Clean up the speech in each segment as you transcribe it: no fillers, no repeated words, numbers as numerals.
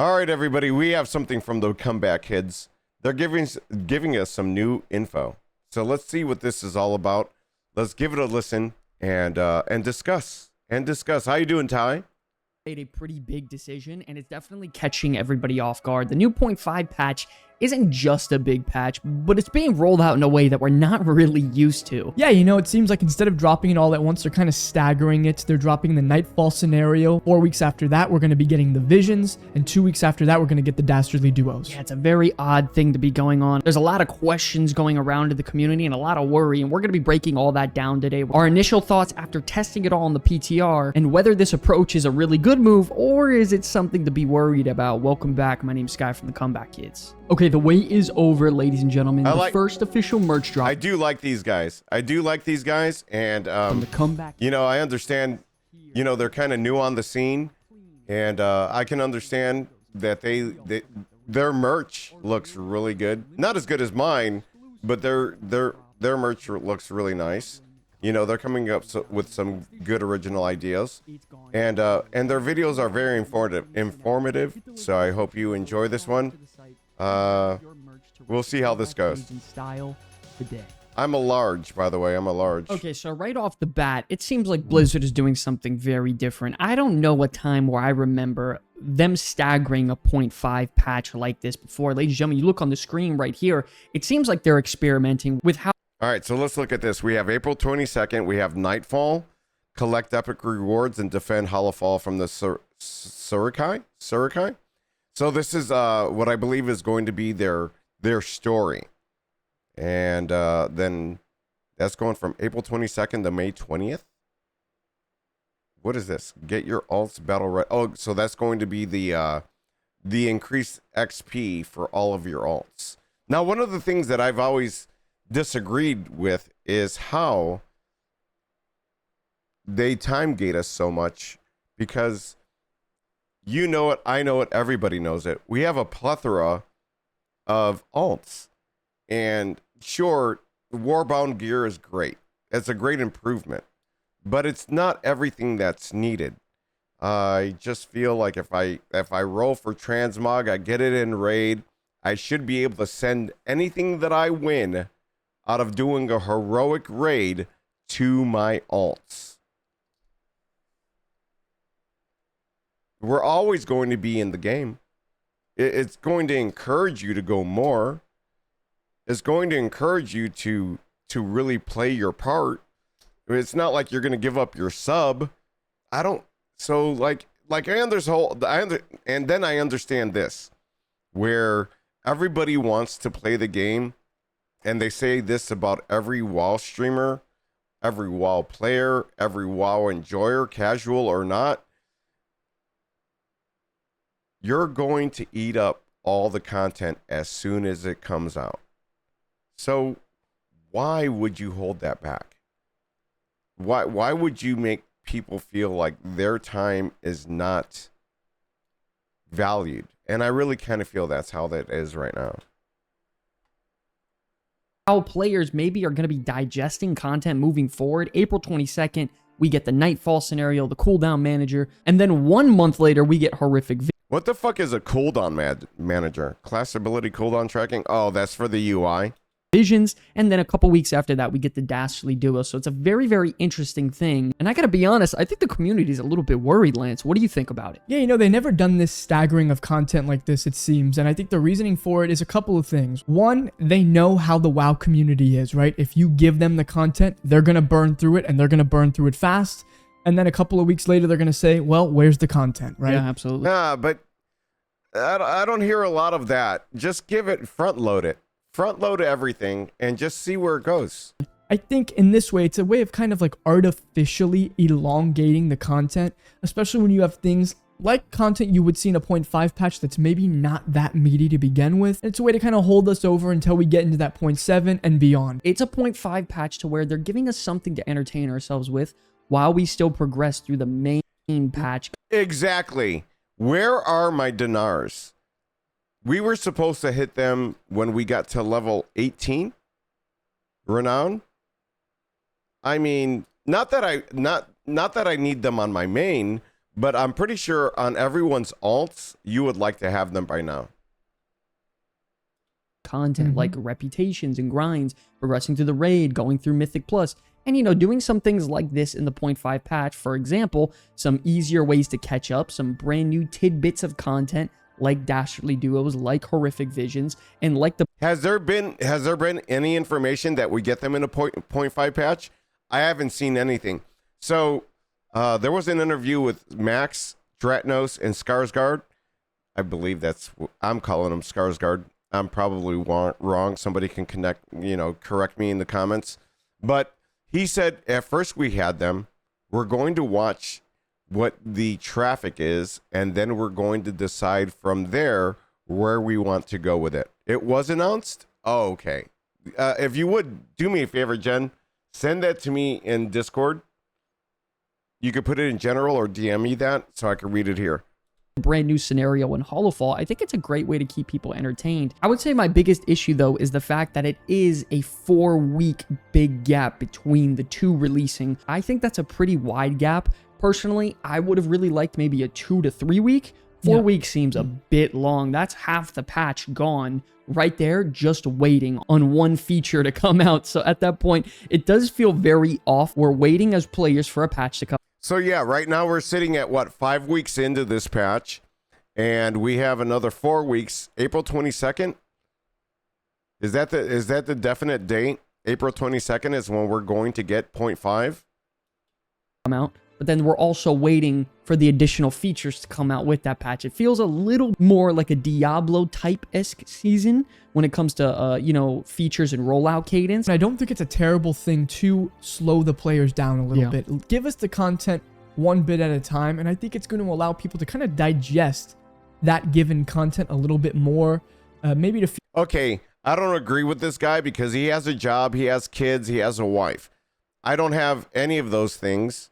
All right, everybody, we have something from the Comeback Kids. They're giving us some new info. So let's see what this is all about. Let's give it a listen and discuss. How you doing, Ty? Made a pretty big decision, and it's definitely catching everybody off guard. The new 0.5 patch isn't just a big patch, but it's being rolled out in a way that we're not really used to. Yeah, you know, it seems like instead of dropping it all at once, they're kind of staggering it. They're dropping the Nightfall scenario. 4 weeks after that, we're going to be getting the Visions, and 2 weeks after that, we're going to get the Dastardly Duos. Yeah, it's a very odd thing to be going on. There's a lot of questions going around in the community and a lot of worry, and we're going to be breaking all that down today. Our initial thoughts after testing it all in the PTR, and whether this approach is a really good move, or is it something to be worried about. Welcome back. My name's Sky from the Comeback Kids. Okay, the wait is over, ladies and gentlemen. The first official merch drop. I do like these guys. And From the Comeback. you know, I understand, you know, they're kind of new on the scene, and I can understand that their merch looks really good. Not as good as mine, but their merch looks really nice. You know, they're coming up with some good original ideas, and their videos are very informative. So I hope you enjoy this one. We'll see how this goes. I'm a large, by the way. I'm a large. Okay, so right off the bat, it seems like Blizzard is doing something very different. I don't know a time where I remember them staggering a 0.5 patch like this before. Ladies and gentlemen, you look on the screen right here. It seems like they're experimenting with how... All right, so let's look at this. We have April 22nd. We have Nightfall. Collect epic rewards and defend Hollowfall from the Surukai? So this is what I believe is going to be their story. And then that's going from April 22nd to May 20th. What is this? Get your alts battle right. Oh, so that's going to be the increased XP for all of your alts. Now, one of the things that I've always disagreed with is how they time gate us so much, because you know it, I know it, everybody knows it. We have a plethora of alts, and sure, Warbound gear is great. It's a great improvement, but it's not everything that's needed. I just feel like if I roll for transmog, I get it in raid, I should be able to send anything that I win out of doing a heroic raid to my alts. We're always going to be in the game. It's going to encourage you to go more. It's going to encourage you to really play your part. It's not like you're going to give up your sub. And then I understand this, where everybody wants to play the game, and they say this about every WoW streamer, every WoW player, every WoW enjoyer, casual or not. You're going to eat up all the content as soon as it comes out. So why would you hold that back? Why would you make people feel like their time is not valued? And I really kind of feel that's how that is right now. How players maybe are going to be digesting content moving forward. April 22nd, we get the Nightfall scenario, the Cooldown manager, and then 1 month later, we get horrific. What the fuck is a cooldown manager? Class ability cooldown tracking? Oh, that's for the UI. Visions, and then a couple weeks after that, we get the Dastardly Duos. So it's a very, very interesting thing. And I gotta be honest, I think the community is a little bit worried, Lance. What do you think about it? Yeah, you know, they never done this staggering of content like this, it seems. And I think the reasoning for it is a couple of things. One, they know how the WoW community is, right? If you give them the content, they're gonna burn through it, and they're gonna burn through it fast. And then a couple of weeks later, they're gonna say, well, where's the content, right? Yeah, absolutely. Nah, but I don't hear a lot of that. Just give it, front load it. Front load everything and just see where it goes. I think in this way, it's a way of kind of like artificially elongating the content, especially when you have things like content you would see in a 0.5 patch that's maybe not that meaty to begin with. It's a way to kind of hold us over until we get into that 0.7 and beyond. It's a 0.5 patch to where they're giving us something to entertain ourselves with while we still progress through the main patch. Exactly. Where are my dinars? We were supposed to hit them when we got to level 18 renown. I mean, not that I need them on my main, but I'm pretty sure on everyone's alts, you would like to have them by now. Content like reputations and grinds, progressing through the raid, going through Mythic Plus, and you know, doing some things like this in the 0.5 patch. For example, some easier ways to catch up, some brand new tidbits of content like Dastardly Duos, like Horrific Visions, and like the... Has there been any information that we get them in a 0.5 patch? I haven't seen anything. So there was an interview with Max, Dratnos, and Skarsgård. I believe that's, I'm calling him Skarsgård. I'm probably wrong. Somebody can correct me in the comments. But he said at first we had them. We're going to watch what the traffic is, and then we're going to decide from there where we want to go with it. It was announced? Oh, okay. If you would do me a favor, Jen, send that to me in Discord. You could put it in general or DM me that so I can read it here. Brand new scenario in Hollowfall. I think it's a great way to keep people entertained. I would say my biggest issue though is the fact that it is a 4-week big gap between the two releasing. I think that's a pretty wide gap. Personally, I would have really liked maybe a 2 to 3 week. 4 weeks seems a bit long. That's half the patch gone right there, just waiting on one feature to come out. So at that point, it does feel very off. We're waiting as players for a patch to come. So yeah, right now we're sitting at what, 5 weeks into this patch, and we have another 4 weeks. April 22nd. Is that the definite date? April 22nd is when we're going to get 0.5 come out. But then we're also waiting for the additional features to come out with that patch. It feels a little more like a Diablo type-esque season when it comes to, features and rollout cadence. I don't think it's a terrible thing to slow the players down a little bit. Give us the content one bit at a time, and I think it's going to allow people to kind of digest that given content a little bit more. Maybe to... Okay, I don't agree with this guy because he has a job, he has kids, he has a wife. I don't have any of those things.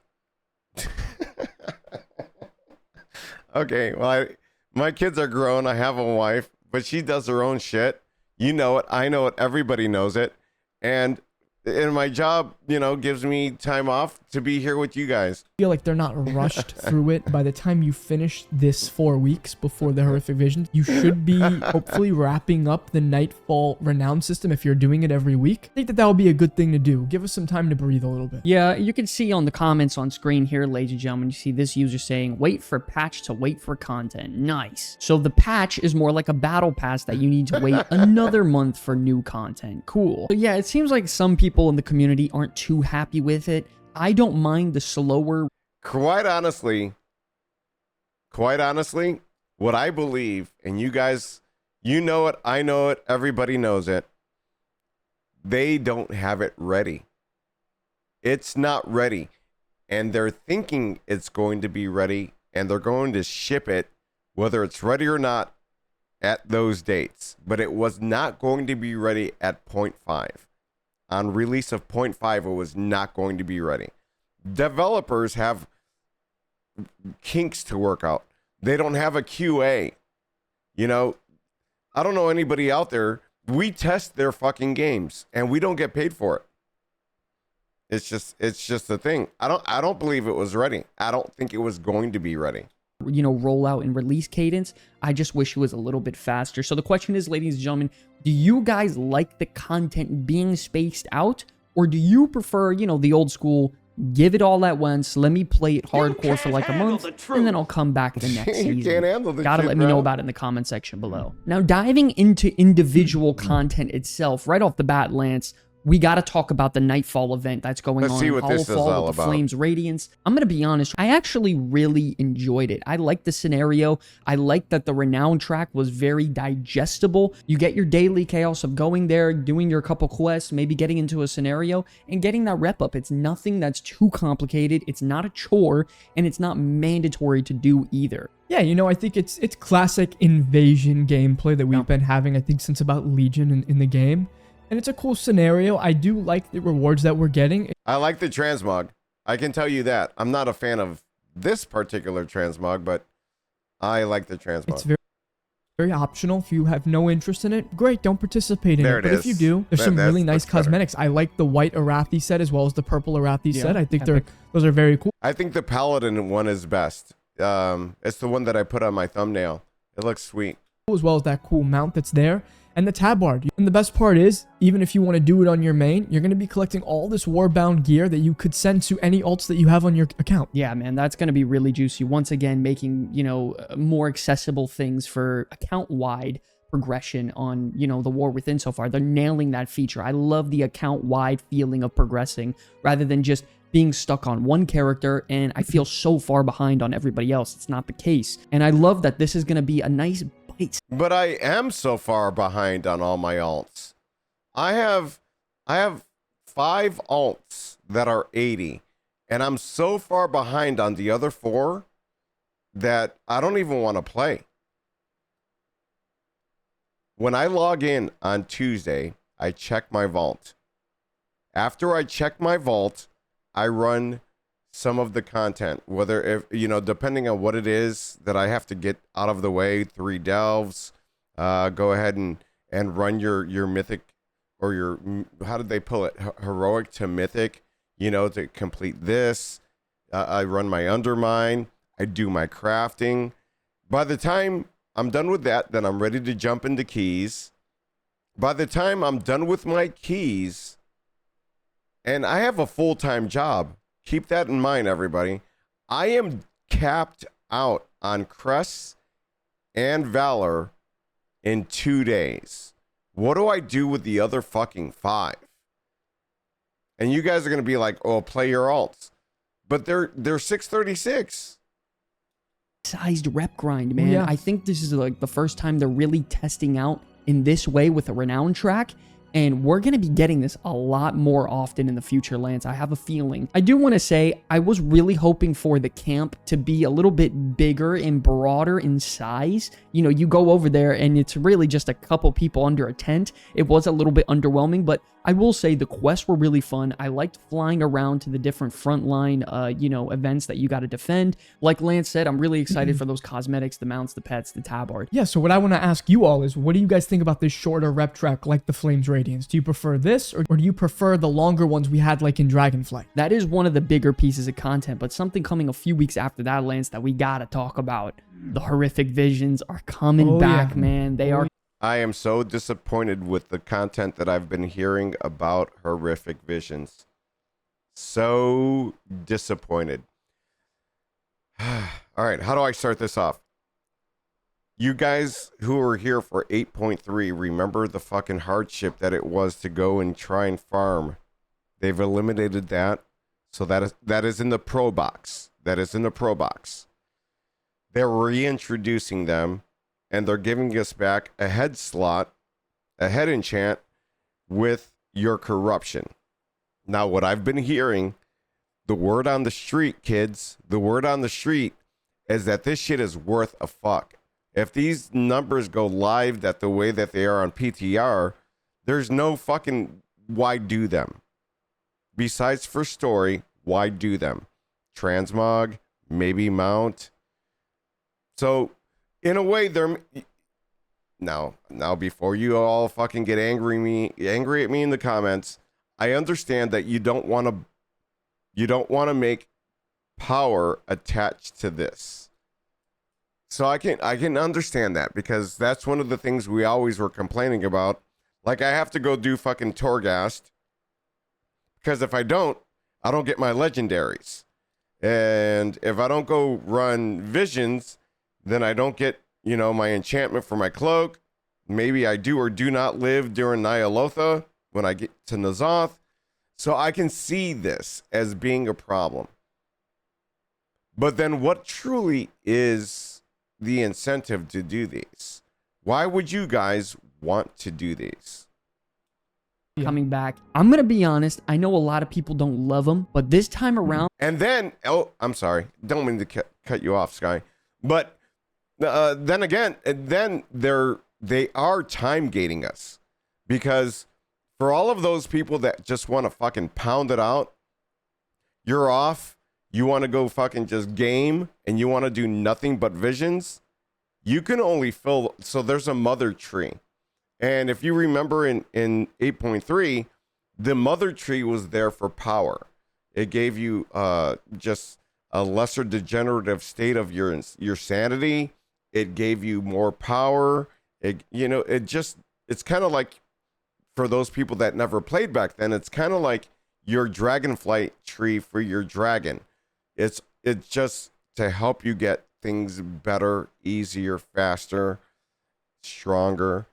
Okay, well, my kids are grown. I have a wife, but she does her own shit. You know it. I know it. Everybody knows it. And my job, gives me time off to be here with you guys. I feel like they're not rushed through it. By the time you finish this 4 weeks before the Horrific Visions, you should be hopefully wrapping up the Nightfall renown system if you're doing it every week. I think that will be a good thing to do. Give us some time to breathe a little bit. Yeah, you can see on the comments on screen here, ladies and gentlemen, you see this user saying, wait for patch to wait for content. Nice. So the patch is more like a battle pass that you need to wait another month for new content. Cool. So yeah, it seems like some people in the community aren't too happy with it. I don't mind the slower. Quite honestly, what I believe, and you guys, you know it, I know it, everybody knows it, they don't have it ready. It's not ready. And they're thinking it's going to be ready, and they're going to ship it, whether it's ready or not, at those dates. But it was not going to be ready at 0.5. On release of 0.5, it was not going to be ready. Developers have kinks to work out. They don't have a QA. I don't know anybody out there. We test their fucking games and we don't get paid for it. It's just the thing. I don't believe it was ready. I don't think it was going to be ready. Rollout and release cadence. I just wish it was a little bit faster. So the question is, ladies and gentlemen, do you guys like the content being spaced out, or do you prefer, the old school, give it all at once, let me play it hardcore for like a month, and then I'll come back the next season? Gotta let me know about it in the comment section below. Now, diving into individual content itself, right off the bat, Lance, we got to talk about the Nightfall event that's going on in Hollowfall with the Flames Radiance. I'm going to be honest, I actually really enjoyed it. I liked the scenario. I liked that the Renown track was very digestible. You get your daily chaos of going there, doing your couple quests, maybe getting into a scenario, and getting that rep up. It's nothing that's too complicated. It's not a chore, and it's not mandatory to do either. Yeah, I think it's classic invasion gameplay that we've been having, I think, since about Legion in the game. And it's a cool scenario. I do like the rewards that we're getting. I like the transmog. I can tell you that. I'm not a fan of this particular transmog, but I like the transmog. It's very optional. If you have no interest in it, great, don't participate in it. But if you do, there's some really nice cosmetics. I like the white Arathi set as well as the purple Arathi set. I think those are very cool. I think the Paladin one is best. It's the one that I put on my thumbnail. It looks sweet. As well as that cool mount that's there, and the tabard. And the best part is, even if you want to do it on your main, you're going to be collecting all this warbound gear that you could send to any alts that you have on your account. Yeah, man, that's going to be really juicy. Once again, making, more accessible things for account-wide progression on, the War Within so far. They're nailing that feature. I love the account-wide feeling of progressing rather than just being stuck on one character, and I feel so far behind on everybody else. It's not the case. And I love that this is going to be a nice bite. But I am so far behind on all my alts. I have 5 alts that are 80, and I'm so far behind on the other 4 that I don't even want to play. When I log in on Tuesday, I check my vault. After I check my vault, I run some of the content, whether if depending on what it is that I have to get out of the way, 3 delves, go ahead and run your mythic or your, how did they pull it, heroic to mythic, to complete this. I run my undermine, I do my crafting. By the time I'm done with that, then I'm ready to jump into keys. By the time I'm done with my keys, and I have a full-time job. Keep that in mind, everybody. I am capped out on Crest and Valor in 2 days. What do I do with the other fucking 5? And you guys are going to be like, oh, play your alts. But they're 636. Sized rep grind, man. Yeah. I think this is like the first time they're really testing out in this way with a renown track. And we're going to be getting this a lot more often in the future, Lance. I have a feeling. I do want to say I was really hoping for the camp to be a little bit bigger and broader in size. You go over there and it's really just a couple people under a tent. It was a little bit underwhelming, but I will say the quests were really fun. I liked flying around to the different frontline, events that you got to defend. Like Lance said, I'm really excited for those cosmetics, the mounts, the pets, the tabard. Yeah, so what I want to ask you all is, what do you guys think about this shorter rep track like the Flames Radiance? Do you prefer this, or do you prefer the longer ones we had like in Dragonflight? That is one of the bigger pieces of content, but something coming a few weeks after that, Lance, that we got to talk about. The horrific visions are coming back, man. They are. I am so disappointed with the content that I've been hearing about horrific visions. So disappointed. All right, how do I start this off? You guys who were here for 8.3, remember the fucking hardship that it was to go and try and farm. They've eliminated that. So that is in the pro box. That is in the pro box. They're reintroducing them, and they're giving us back a head slot, a head enchant with your corruption. Now, what I've been hearing, the word on the street, kids, the word on the street is that this shit is worth a fuck. If these numbers go live that the way that they are on PTR, there's no fucking why do them. Besides for story, why do them? Transmog, maybe mount. So, in a way, they're now before you all fucking get angry at me in the comments, I understand that you don't want to make power attached to this. So I can understand that, because that's one of the things we always were complaining about. Like, I have to go do fucking Torghast, because if I don't get my legendaries. And if I don't go run visions, then I don't get, my enchantment for my cloak. Maybe I do or do not live during Nyalotha when I get to N'Zoth. So I can see this as being a problem. But then what truly is the incentive to do these? Why would you guys want to do these? Coming back. I'm going to be honest. I know a lot of people don't love them, but this time around. And then, I'm sorry. Don't mean to cut you off, Sky. But then again, they are time gating us, because for all of those people that just want to fucking pound it out, you're off. You want to go fucking just game and you want to do nothing but visions. You can only fill. So there's a mother tree. And if you remember in 8.3, the mother tree was there for power. It gave you just a lesser degenerative state of your sanity. It gave you more power. It's kind of like, for those people that never played back then, it's kind of like your dragonflight tree for your dragon. It's just to help you get things better, easier, faster, stronger.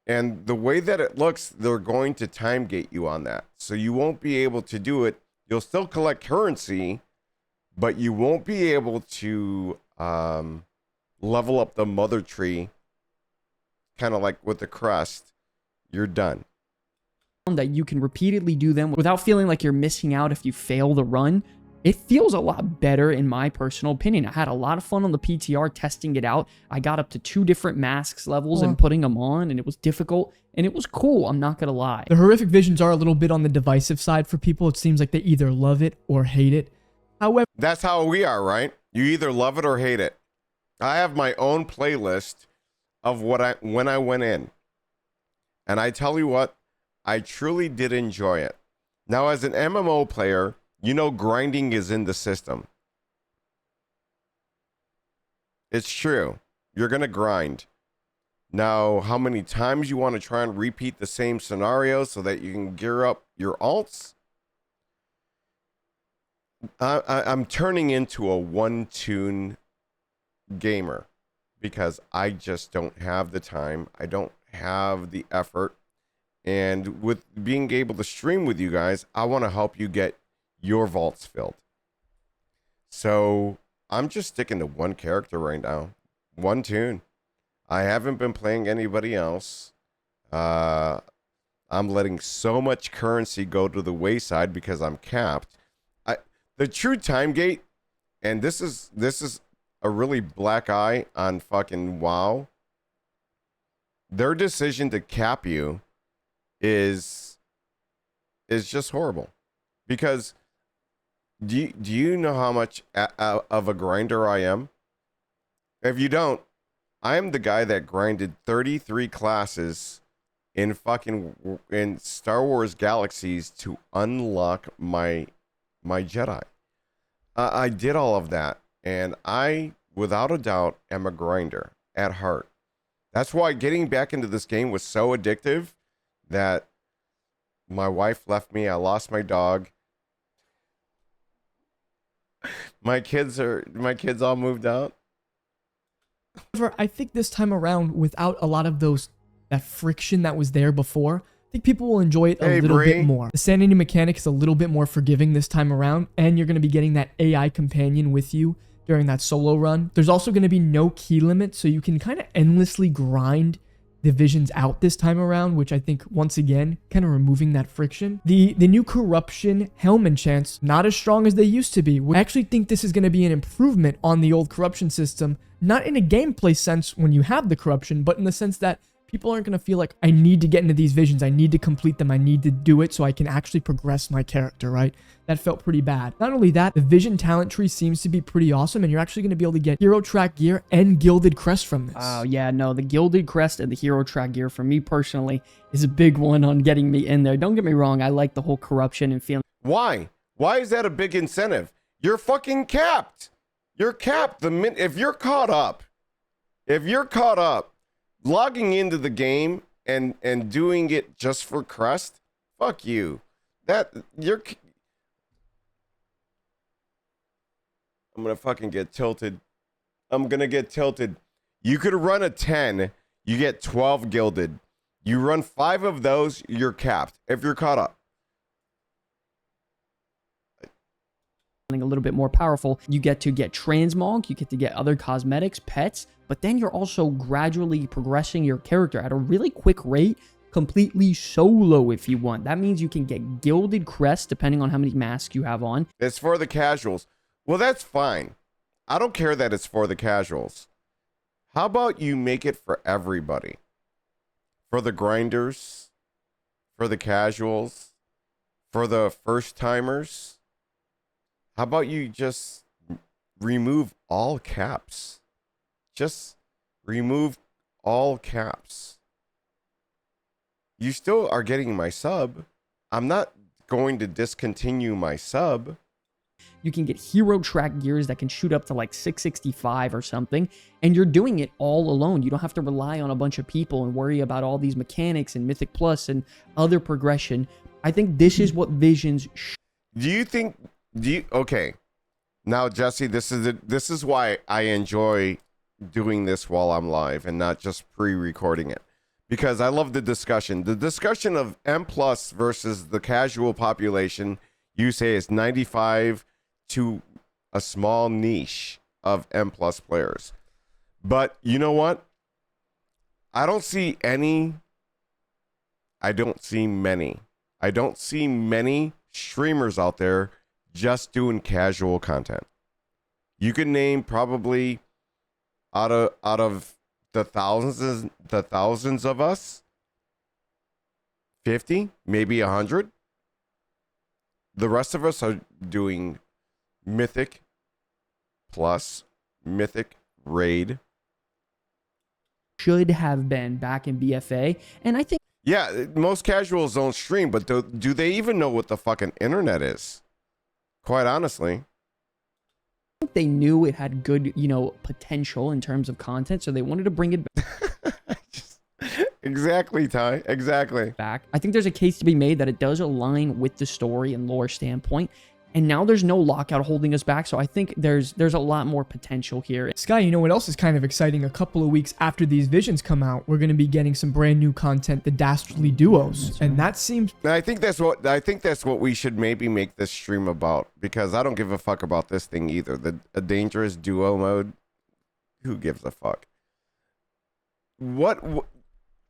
And the way that it looks, they're going to time gate you on that. So you won't be able to do it. You'll still collect currency, but you won't be able to level up the mother tree, kind of like with the crest. You're done. That you can repeatedly do them without feeling like you're missing out if you fail the run. It feels a lot better in my personal opinion. I had a lot of fun on the PTR testing it out. I got up to 2 different masks levels and putting them on, and it was difficult, and it was cool, I'm not gonna lie. The horrific visions are a little bit on the divisive side for people. It seems like they either love it or hate it. However, that's how we are, right? You either love it or hate it. I have my own playlist of when I went in. And I tell you what, I truly did enjoy it. Now, as an MMO player, you know grinding is in the system. It's true. You're going to grind. Now, how many times you want to try and repeat the same scenario so that you can gear up your alts? I'm turning into a one-tune gamer because I just don't have the time. I don't have the effort. And with being able to stream with you guys, I want to help you get your vaults filled. So I'm just sticking to one character right now, one tune. I haven't been playing anybody else. I'm letting so much currency go to the wayside because I'm capped. The true time gate, and this is a really black eye on fucking WoW. Their decision to cap you is just horrible, because do you know how much of a grinder I am? If you don't, I am the guy that grinded 33 classes in Star Wars Galaxies to unlock my Jedi. I did all of that, and I, without a doubt, am a grinder at heart. That's why getting back into this game was so addictive that my wife left me. I lost my dog. My kids all moved out. However, I think this time around, without a lot of that friction that was there before, I think people will enjoy it a little bit more. The sanity mechanic is a little bit more forgiving this time around, and you're going to be getting that AI companion with you during that solo run. There's also going to be no key limit, so you can kind of endlessly grind divisions out this time around, which I think, once again, kind of removing that friction. The new corruption helm enchants, not as strong as they used to be. I actually think this is going to be an improvement on the old corruption system, not in a gameplay sense when you have the corruption, but in the sense that people aren't going to feel like, I need to get into these visions, I need to complete them, I need to do it so I can actually progress my character, right? That felt pretty bad. Not only that, the vision talent tree seems to be pretty awesome, and you're actually going to be able to get hero track gear and gilded crest from this. Oh, yeah, no, the gilded crest and the hero track gear, for me personally, is a big one on getting me in there. Don't get me wrong, I like the whole corruption and feeling. Why? Why is that a big incentive? You're fucking capped. You're capped. If you're caught up, logging into the game and doing it just for crest, fuck you. I'm gonna fucking get tilted. I'm gonna get tilted. You could run a 10, you get 12 gilded. You run 5 of those, you're capped if you're caught up. A little bit more powerful. You get to get transmog, you get to get other cosmetics, pets, but then you're also gradually progressing your character at a really quick rate, completely solo if you want. That means you can get gilded crests depending on how many masks you have on. It's for the casuals. Well, that's fine. I don't care that it's for the casuals. How about you make it for everybody? For the grinders, for the casuals, for the first timers. How about you just remove all caps? Just remove all caps. You still are getting my sub. I'm not going to discontinue my sub. You can get hero track gears that can shoot up to like 665 or something, and you're doing it all alone. You don't have to rely on a bunch of people and worry about all these mechanics and Mythic Plus and other progression. I think this is what Visions okay. Now, Jesse, this is why I enjoy doing this while I'm live and not just pre-recording it. Because I love the discussion. The discussion of M plus versus the casual population, you say, is 95 to a small niche of M plus players. But you know what? I don't see many streamers out there just doing casual content. You can name probably out of the thousands of us, 50, maybe 100. The rest of us are doing Mythic Plus, Mythic Raid. should have been back in BFA, and I think Yeah, most casuals don't stream, but do they even know what the fucking internet is? Quite honestly. they knew it had good, potential in terms of content, so they wanted to bring it Exactly, Ty. Exactly. back. I think there's a case to be made that it does align with the story and lore standpoint, and now there's no lockout holding us back, so I think there's a lot more potential here. Sky, you know what else is kind of exciting? A couple of weeks after these visions come out, we're going to be getting some brand new content, the Dastardly Duos, and that seems... I think that's what we should maybe make this stream about, because I don't give a fuck about this thing either. A dangerous duo mode, who gives a fuck?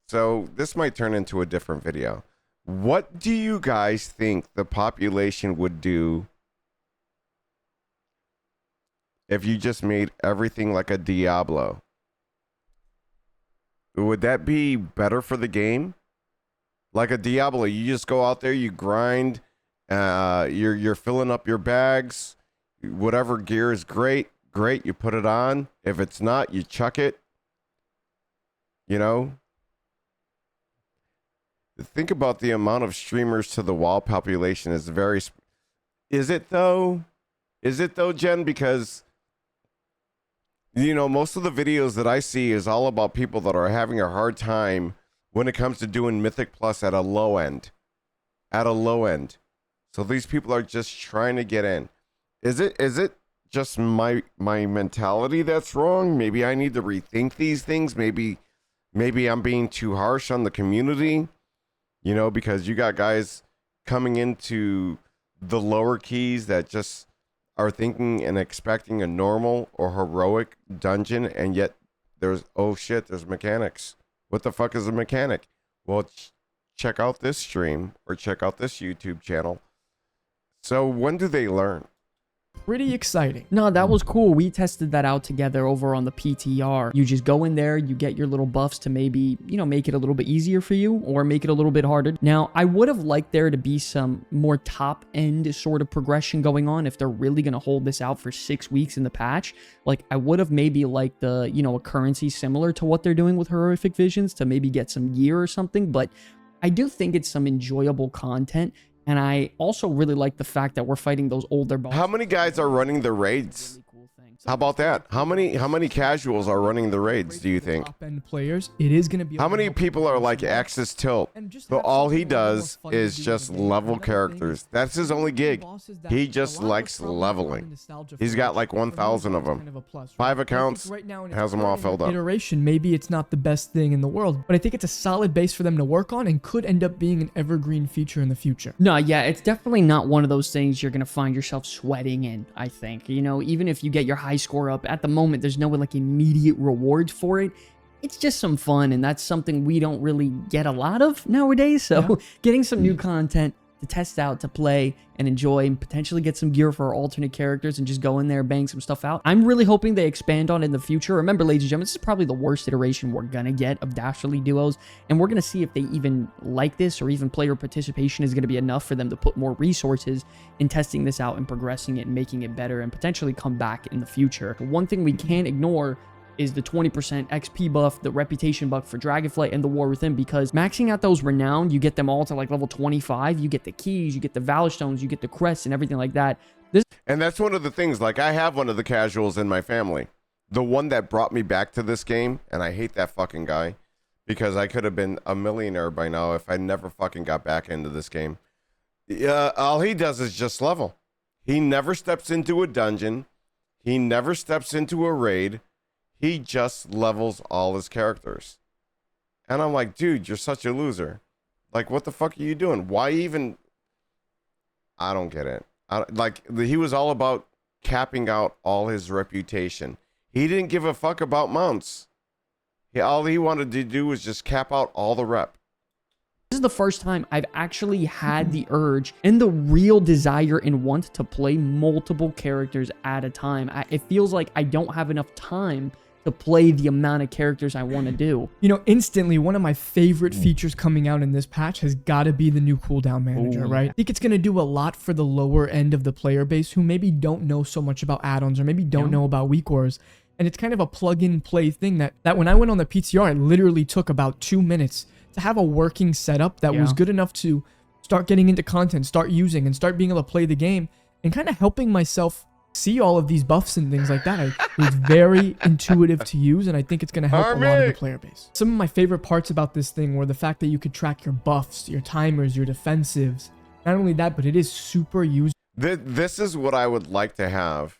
So this might turn into a different video. What do you guys think the population would do if you just made everything like a Diablo? Would that be better for the game? Like a Diablo, you just go out there, you grind, you're filling up your bags, whatever gear is great, you put it on. If it's not, you chuck it. Think about the amount of streamers to the WoW population is very... Is it though, Jen? Because, most of the videos that I see is all about people that are having a hard time when it comes to doing Mythic Plus at a low end. So these people are just trying to get in. Is it just my mentality that's wrong? Maybe I need to rethink these things. Maybe I'm being too harsh on the community. Because you got guys coming into the lower keys that just are thinking and expecting a normal or heroic dungeon, and yet there's mechanics. What the fuck is a mechanic? Well, check out this stream or check out this YouTube channel. So when do they learn? pretty exciting. No, that was cool. We tested that out together over on the PTR. You just go in there, you get your little buffs to maybe, make it a little bit easier for you or make it a little bit harder. Now, I would have liked there to be some more top end sort of progression going on if they're really going to hold this out for 6 weeks in the patch. Like, I would have maybe liked the, a currency similar to what they're doing with Horrific Visions to maybe get some gear or something, but I do think it's some enjoyable content. And I also really like the fact that we're fighting those older bosses. How many guys are running the raids? Really cool thing. How about that? How many casuals are running the raids, do you think? Top end players, it is going to be. How many people are like Axis Tilt? So all he does is just level characters. That's his only gig. He just likes leveling. He's got like 1,000 of them. 5 accounts, has them all filled up. Iteration, maybe it's not the best thing in the world, but I think it's a solid base for them to work on and could end up being an evergreen feature in the future. No, yeah, it's definitely not one of those things you're going to find yourself sweating in, I think. Even if you get your high score up, at the moment, there's no like immediate rewards for it. It's just some fun, and that's something we don't really get a lot of nowadays. So getting some new content to test out, to play and enjoy, and potentially get some gear for our alternate characters and just go in there, bang some stuff out. I'm really hoping they expand on it in the future. Remember, ladies and gentlemen, this is probably the worst iteration we're gonna get of Dastardly Duos, and we're gonna see if they even like this or even player participation is gonna be enough for them to put more resources in testing this out and progressing it and making it better and potentially come back in the future. The one thing we can't ignore is the 20% XP buff, the reputation buff for Dragonflight, and the War Within, because maxing out those renown, you get them all to like level 25, you get the keys, you get the Valor Stones, you get the crests and everything like that. And that's one of the things, like I have one of the casuals in my family. The one that brought me back to this game, and I hate that fucking guy because I could have been a millionaire by now if I never fucking got back into this game. All he does is just level. He never steps into a dungeon. He never steps into a raid. He just levels all his characters. And I'm like, dude, you're such a loser. Like, what the fuck are you doing? Why even? I don't get it. He was all about capping out all his reputation. He didn't give a fuck about mounts. All he wanted to do was just cap out all the rep. This is the first time I've actually had the urge and the real desire and want to play multiple characters at a time. It feels like I don't have enough time to play the amount of characters I want to do. You know, instantly, one of my favorite features coming out in this patch has got to be the new cooldown manager, right? I think it's going to do a lot for the lower end of the player base who maybe don't know so much about add-ons or maybe don't know about weak auras. And it's kind of a plug-and-play thing that when I went on the PTR, it literally took about 2 minutes to have a working setup that was good enough to start getting into content, start using, and start being able to play the game, and kind of helping myself see all of these buffs and things like that. It was very intuitive to use, and I think it's going to help a lot of the player base. Some of my favorite parts about this thing were the fact that you could track your buffs, your timers, your defensives. Not only that, but it is super useful. This is what I would like to have,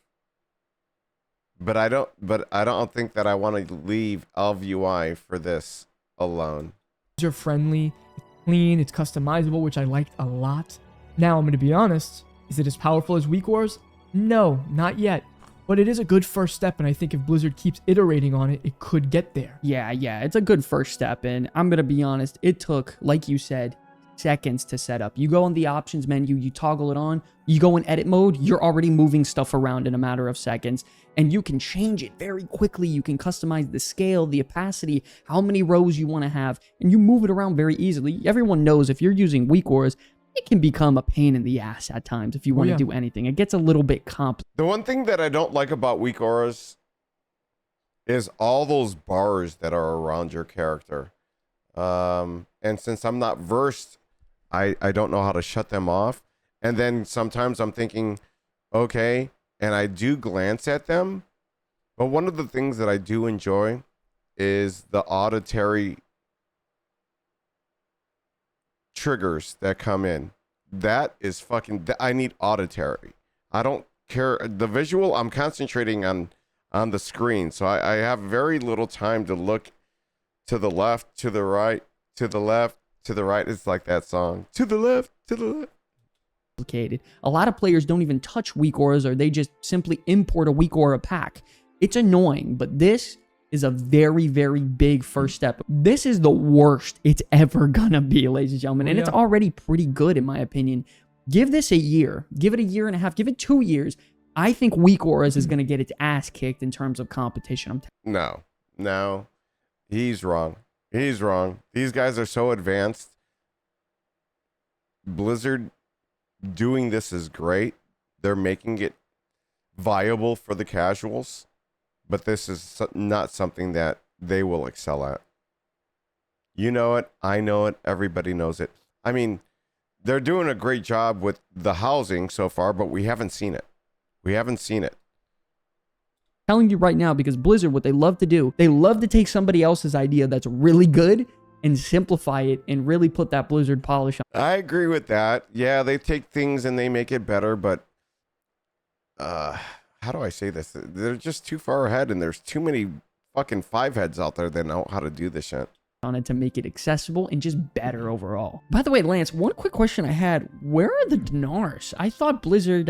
but I don't think that I want to leave LVUI for this alone. User-friendly, it's clean, it's customizable, which I liked a lot. Now, I'm going to be honest, is it as powerful as weak auras? No, not yet. But it is a good first step, and I think if Blizzard keeps iterating on it, it could get there. Yeah, it's a good first step, and I'm going to be honest, it took, like you said, seconds to set up. You go in the options menu, you toggle it on, you go in edit mode, you're already moving stuff around in a matter of seconds, and you can change it very quickly. You can customize the scale, the opacity, how many rows you want to have, and you move it around very easily. Everyone knows if you're using weak auras, it can become a pain in the ass at times if you want to do anything. It gets a little bit complicated. The one thing that I don't like about weak auras is all those bars that are around your character. And since I'm not versed, I don't know how to shut them off. And then sometimes I'm thinking, okay, and I do glance at them. But one of the things that I do enjoy is the auditory triggers that come in. That is fucking, I need auditory. I don't care. The visual, I'm concentrating on the screen. So I have very little time to look to the left, to the right, to the left, to the right. It's like that song. To the left, to the left. A lot of players don't even touch weak auras, or they just simply import a weak aura pack. It's annoying, but this is a very, very big first step. This is the worst it's ever gonna be, ladies and gentlemen, and it's already pretty good in my opinion. Give this a year. Give it a year and a half. Give it 2 years. I think weak auras is gonna get its ass kicked in terms of competition. No, he's wrong. He's wrong. These guys are so advanced. Blizzard doing this is great. They're making it viable for the casuals, but this is not something that they will excel at. You know it. I know it. Everybody knows it. I mean, they're doing a great job with the housing so far, but we haven't seen it. We haven't seen it. Telling you right now, because Blizzard, what they love to do, they love to take somebody else's idea that's really good and simplify it and really put that Blizzard polish on. I agree with that. Yeah, they take things and they make it better, but how do I say this? They're just too far ahead, and there's too many fucking five heads out there that know how to do this shit. On it to make it accessible and just better overall. By the way, Lance, one quick question I had. Where are the dinars? I thought Blizzard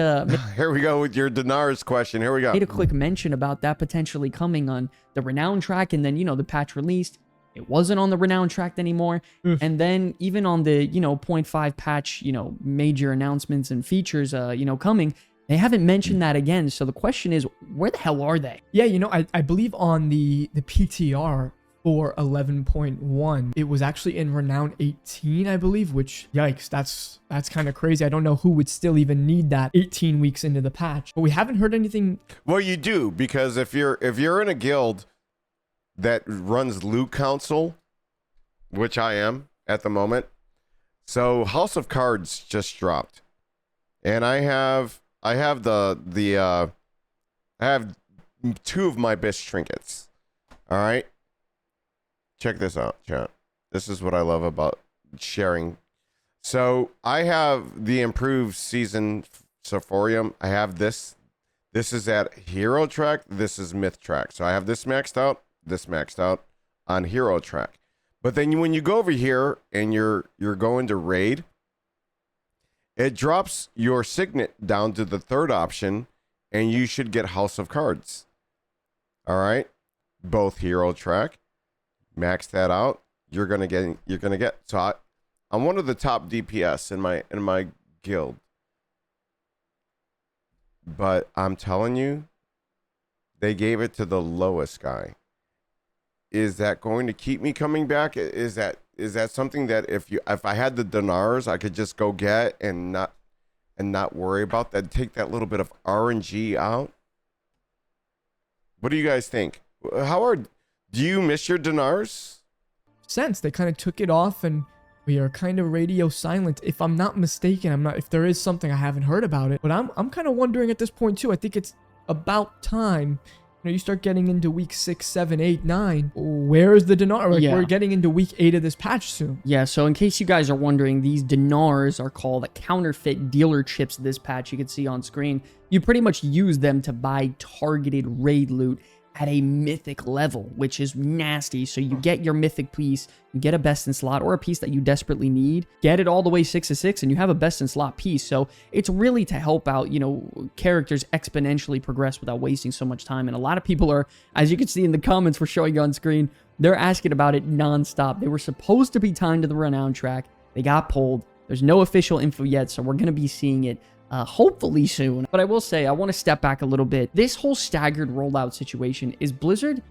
here we go with your dinars question. Here we go. Made a quick mention about that potentially coming on the Renown track, and then, you know, the patch released. It wasn't on the Renown track anymore. And then even on the, you know, 0.5 patch, you know, major announcements and features, you know, coming, they haven't mentioned that again. So the question is, where the hell are they? Yeah, you know, I believe on the PTR for 11.1, it was actually in Renown 18, I believe, which, yikes, that's kind of crazy. I don't know who would still even need that 18 weeks into the patch, but we haven't heard anything. Well, you do, because if you're in a guild that runs loot council, which I am at the moment, so House of Cards just dropped, and I have I have I have two of my best trinkets. All right. Check this out, chat. This is what I love about sharing. So I have the improved season Sephorium. I have this. This is at Hero Track. This is Myth Track. So I have this maxed out on Hero Track. But then when you go over here and you're going to raid, it drops your signet down to the third option, and you should get House of Cards. All right, both Hero Track. Max that out. You're gonna get. So I'm one of the top DPS in my guild. But I'm telling you, they gave it to the lowest guy. Is that going to keep me coming back? Is that something that if I had the dinars, I could just go get and not worry about that? Take that little bit of RNG out. What do you guys think? Do you miss your dinars? Sense they kind of took it off, and we are kind of radio silent. If I'm not mistaken, if there is something I haven't heard about it, but I'm kind of wondering at this point too. I think it's about time. You start getting into week 6, 7, 8, 9. Where is the dinar? We're getting into week 8 of this patch soon. Yeah, so in case you guys are wondering, these dinars are called counterfeit dealer chips this patch. You can see on screen. You pretty much use them to buy targeted raid loot at a mythic level, which is nasty. So you get your mythic piece, you get a best in slot or a piece that you desperately need, get it all the way 6 to 6, and you have a best in slot piece. So it's really to help out, characters exponentially progress without wasting so much time. And a lot of people are, as you can see in the comments we're showing you on screen, they're asking about it nonstop. They were supposed to be timed to the renown track. They got pulled. There's no official info yet, so we're going to be seeing it hopefully soon. But I will say, I want to step back a little bit. This whole staggered rollout situation, is Blizzard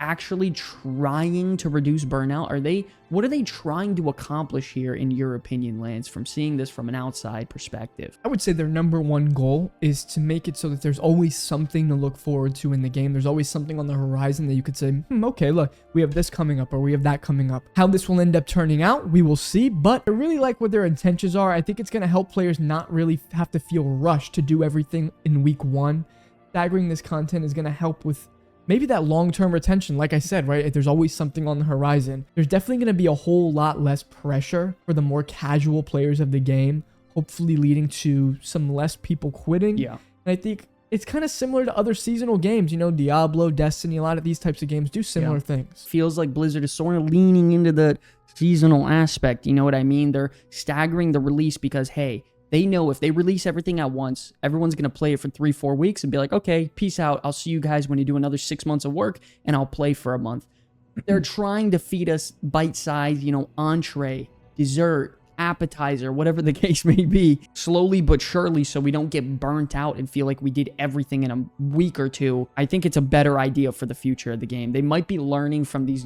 actually trying to reduce burnout? What are they trying to accomplish here, in your opinion, Lance, from seeing this from an outside perspective? I would say their number one goal is to make it so that there's always something to look forward to in the game. There's always something on the horizon that you could say, okay, look, we have this coming up, or we have that coming up. How this will end up turning out, we will see, but I really like what their intentions are. I think it's going to help players not really have to feel rushed to do everything in week 1. Staggering this content is going to help with maybe that long-term retention. Like I said, right, there's always something on the horizon. There's definitely going to be a whole lot less pressure for the more casual players of the game, hopefully leading to some less people quitting. Yeah. And I think it's kind of similar to other seasonal games. Diablo, Destiny, a lot of these types of games do similar things. Feels like Blizzard is sort of leaning into the seasonal aspect. You know what I mean? They're staggering the release because, hey, they know if they release everything at once, everyone's going to play it for 3-4 weeks and be like, okay, peace out. I'll see you guys when you do another 6 months of work, and I'll play for a month. They're trying to feed us bite-sized, entree, dessert, appetizer, whatever the case may be, slowly but surely, so we don't get burnt out and feel like we did everything in a week or two. I think it's a better idea for the future of the game. They might be learning from these,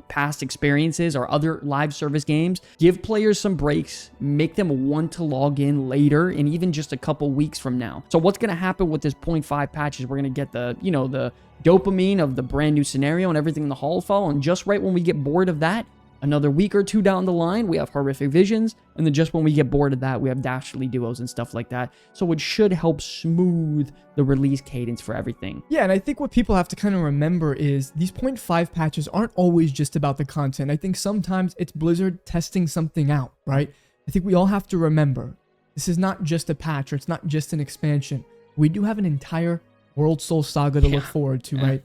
past experiences or other live service games. Give players some breaks, make them want to log in later, and even just a couple weeks from now. So what's going to happen with this 0.5 patch is we're going to get the, the dopamine of the brand new scenario and everything in the Hall of Fall, and just right when we get bored of that, another week or two down the line, we have Horrific Visions, and then just when we get bored of that, we have Dastardly Duos and stuff like that. So it should help smooth the release cadence for everything. Yeah, and I think what people have to kind of remember is these 0.5 patches aren't always just about the content. I think sometimes it's Blizzard testing something out, right? I think we all have to remember, this is not just a patch, or it's not just an expansion. We do have an entire World Soul Saga to look forward to, right?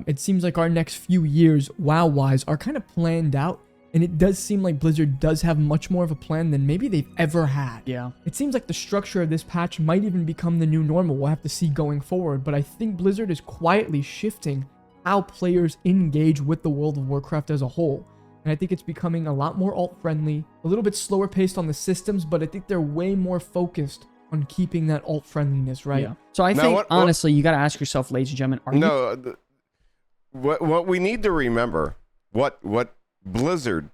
It seems like our next few years, WoW-wise, are kind of planned out. And it does seem like Blizzard does have much more of a plan than maybe they've ever had. Yeah. It seems like the structure of this patch might even become the new normal. We'll have to see going forward. But I think Blizzard is quietly shifting how players engage with the World of Warcraft as a whole. And I think it's becoming a lot more alt-friendly, a little bit slower paced on the systems, but I think they're way more focused on keeping that alt-friendliness, right? Yeah. So I think, honestly, you got to ask yourself, ladies and gentlemen, what we need to remember, what Blizzard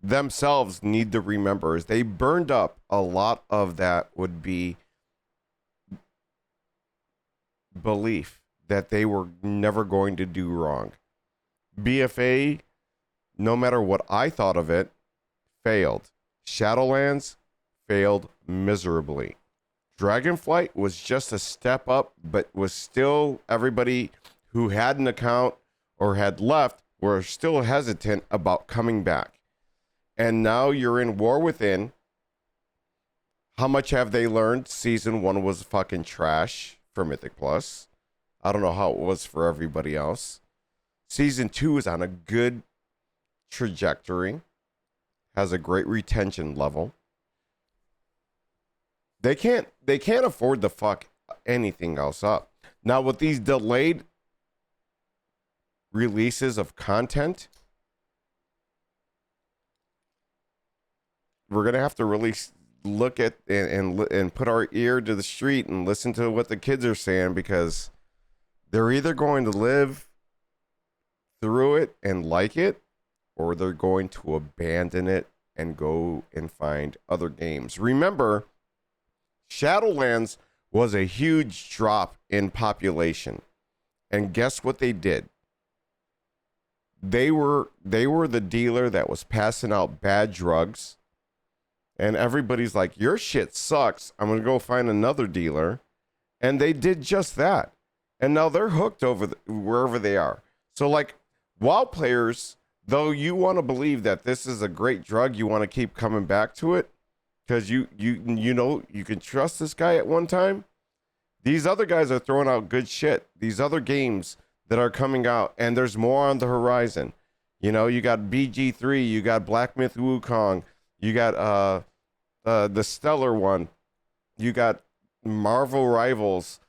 themselves need to remember is they burned up a lot of that would be belief that they were never going to do wrong. BFA, no matter what I thought of it, failed. Shadowlands failed miserably. Dragonflight was just a step up, but was still everybody who had an account or had left were still hesitant about coming back. And now you're in War Within. How much have they learned? Season 1 was fucking trash for Mythic Plus. I don't know how it was for everybody else. Season 2 is on a good trajectory. Has a great retention level. They can't afford to fuck anything else up. Now with these delayed releases of content, we're gonna have to really look at and put our ear to the street and listen to what the kids are saying, because they're either going to live through it and like it, or they're going to abandon it and go and find other games. Remember, Shadowlands was a huge drop in population. And guess what they did? They were the dealer that was passing out bad drugs. And everybody's like, your shit sucks. I'm going to go find another dealer. And they did just that. And now they're hooked wherever they are. So like, WoW players, though you want to believe that this is a great drug, you want to keep coming back to it because you know you can trust this guy at one time. These other guys are throwing out good shit. These other games that are coming out, and there's more on the horizon. You know, you got BG3, you got Black Myth Wukong, you got the Stellar one, you got Marvel Rivals.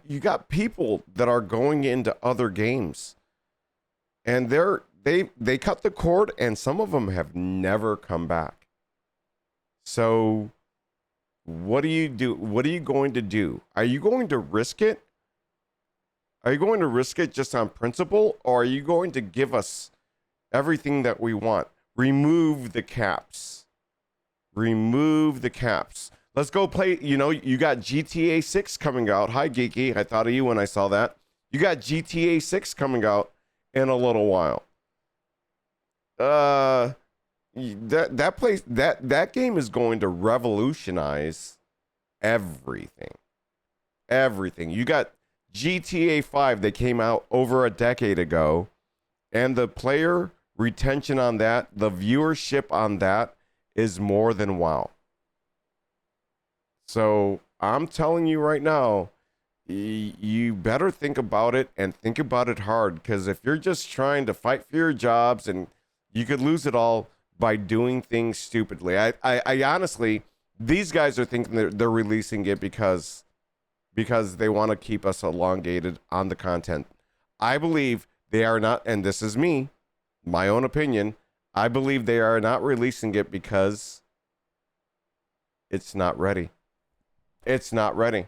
You got people that are going into other games, and they cut the cord, and some of them have never come back. So what do you do? What are you going to do? Are you going to risk it? Are you going to risk it just on principle, or are you going to give us everything that we want? Remove the caps. Remove the caps. Let's go play. You know, you got GTA 6 coming out. Hi, Geeky. I thought of you when I saw that. You got GTA 6 coming out in a little while. That game is going to revolutionize everything. Everything. You got GTA 5 that came out over a decade ago, and the player retention on that, the viewership on that is more than WoW. So I'm telling you right now, you better think about it, and think about it hard, because if you're just trying to fight for your jobs, and you could lose it all by doing things stupidly. I honestly, these guys are thinking they're releasing it because they want to keep us elongated on the content. I believe they are not, and this is me, my own opinion, I believe they are not releasing it because it's not ready. It's not ready.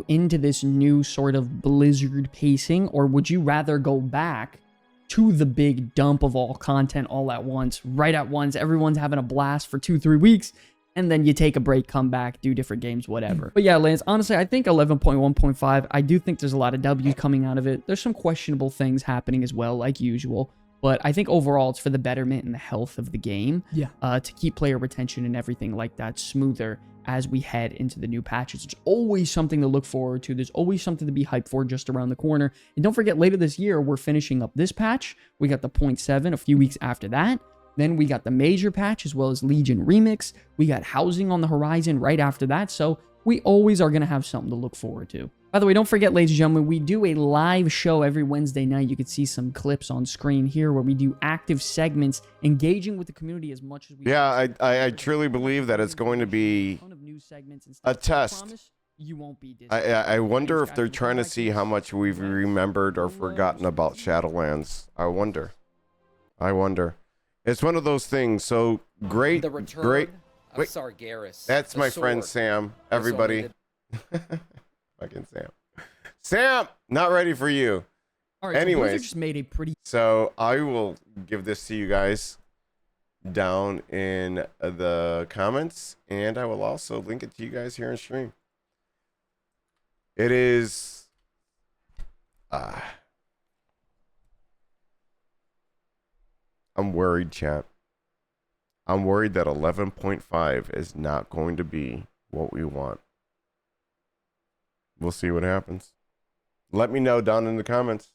Into this new sort of Blizzard pacing, or would you rather go back to the big dump of all content all at once, right at once? Everyone's having a blast for 2-3 weeks, and then you take a break, come back, do different games, whatever. But yeah, Lance, honestly, I think 11.1.5, I do think there's a lot of W's coming out of it. There's some questionable things happening as well, like usual. But I think overall, it's for the betterment and the health of the game. Yeah. To keep player retention and everything like that smoother as we head into the new patches. It's always something to look forward to. There's always something to be hyped for just around the corner. And don't forget, later this year, we're finishing up this patch. We got the 0.7 a few weeks after that. Then we got the major patch as well as Legion Remix. We got housing on the horizon right after that. So we always are going to have something to look forward to. By the way, don't forget, ladies and gentlemen, we do a live show every Wednesday night. You can see some clips on screen here where we do active segments, engaging with the community as much as we can. Yeah, I truly believe that it's going to be a test. You won't be I wonder if they're trying to see how much we've remembered or forgotten about Shadowlands. I wonder. It's one of those things. So great, The return great. of Wait, Sargeras. that's the my friend sword. Sam. Also Everybody. needed- Fucking Sam. Sam, not ready for you. All right, so Anyways. Blizzard just made a pretty So I will give this to you guys down in the comments, and I will also link it to you guys here in stream. It is I'm worried, chat. I'm worried that 11.5 is not going to be what we want. We'll see what happens. Let me know down in the comments.